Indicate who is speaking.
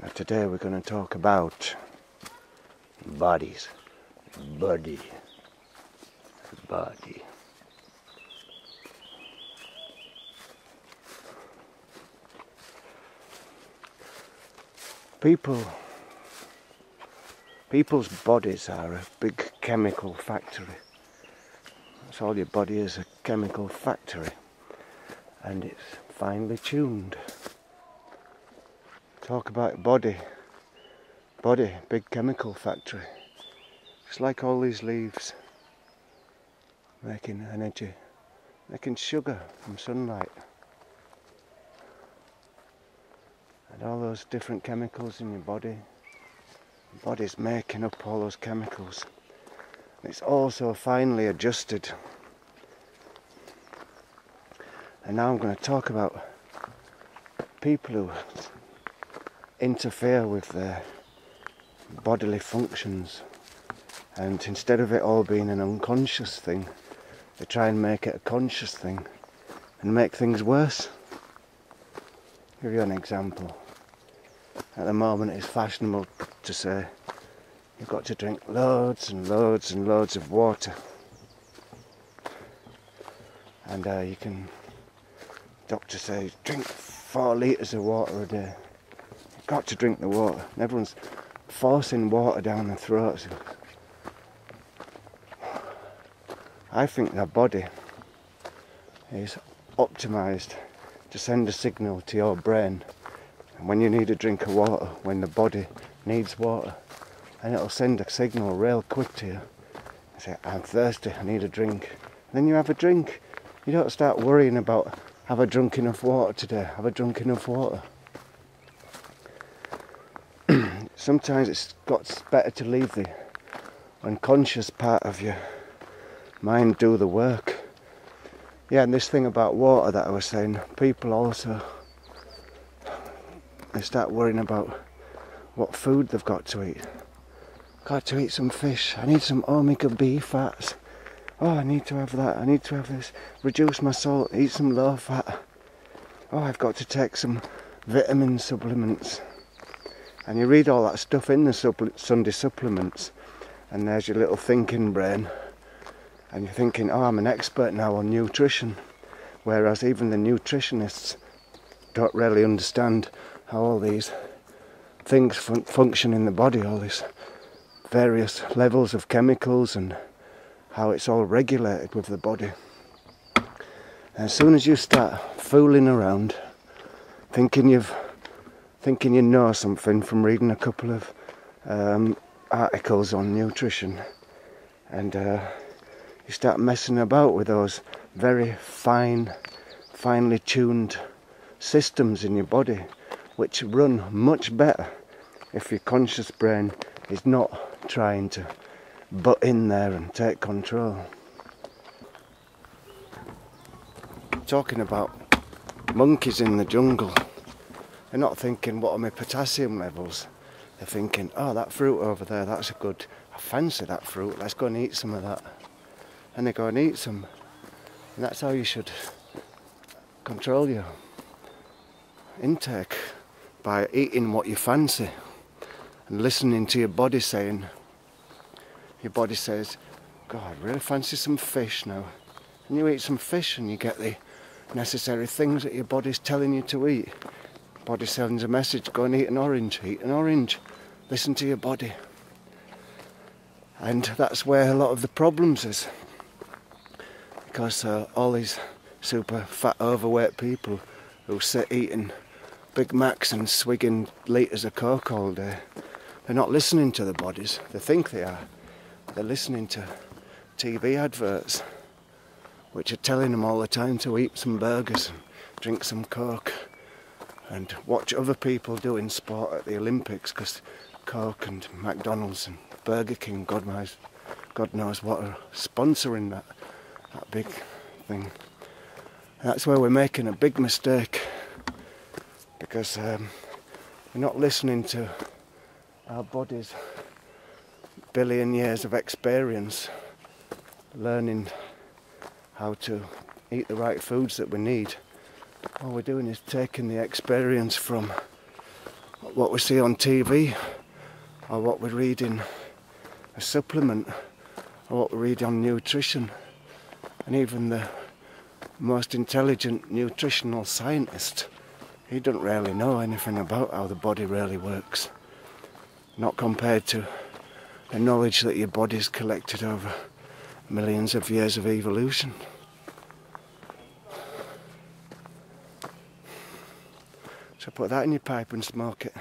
Speaker 1: Now today we're going to talk about bodies. Body. People's bodies are a big chemical factory. That's all your body is, a chemical factory. And it's finely tuned. Talk about body, big chemical factory. It's like all these leaves making energy, making sugar from sunlight. And all those different chemicals in your body. The body's making up all those chemicals. It's also finely adjusted. And now I'm going to talk about people who interfere with their bodily functions, and instead of it all being an unconscious thing, they try and make it a conscious thing and make things worse. I'll give you an example. At the moment it's fashionable to say you've got to drink loads and loads and loads of water, and doctor says drink 4 litres of water a day. You've got to drink the water, and everyone's forcing water down their throats. I think their body is optimised to send a signal to your brain, and when you need a drink of water, when the body needs water, and it'll send a signal real quick to you. You say, I'm thirsty, I need a drink. And then you have a drink. You don't start worrying about, have I drunk enough water today? Have I drunk enough water? Sometimes it's better to leave the unconscious part of your mind do the work. Yeah, and this thing about water that I was saying, people also, they start worrying about what food they've got to eat. Got to eat some fish, I need some omega-B fats. Oh, I need to have that, I need to have this. Reduce my salt, eat some low fat. Oh, I've got to take some vitamin supplements. And you read all that stuff in the Sunday supplements, and there's your little thinking brain, and you're thinking, oh, I'm an expert now on nutrition, whereas even the nutritionists don't really understand how all these things function in the body, all these various levels of chemicals and how it's all regulated with the body. And as soon as you start fooling around, thinking you know something from reading a couple of articles on nutrition, and you start messing about with those very finely tuned systems in your body, which run much better if your conscious brain is not trying to butt in there and take control. Talking about monkeys in the jungle, they're not thinking, what are my potassium levels? They're thinking, oh, that fruit over there, that's a good, I fancy that fruit, let's go and eat some of that. And they go and eat some. And that's how you should control your intake, by eating what you fancy and listening to your body saying, your body says, God, I really fancy some fish now. And you eat some fish and you get the necessary things that your body's telling you to eat. Body sends a message, go and eat an orange, listen to your body. And that's where a lot of the problems is, because all these super fat overweight people who sit eating Big Macs and swigging litres of Coke all day, they're not listening to their bodies. They think they are. They're listening to TV adverts which are telling them all the time to eat some burgers and drink some Coke and watch other people doing sport at the Olympics, because Coke and McDonald's and Burger King, God knows what, are sponsoring that big thing. And that's where we're making a big mistake, because we're not listening to our bodies' billion years of experience, learning how to eat the right foods that we need. All we're doing is taking the experience from what we see on TV, or what we read in a supplement, or what we read on nutrition. And even the most intelligent nutritional scientist, he doesn't really know anything about how the body really works. Not compared to the knowledge that your body's collected over millions of years of evolution. So put that in your pipe and smoke it.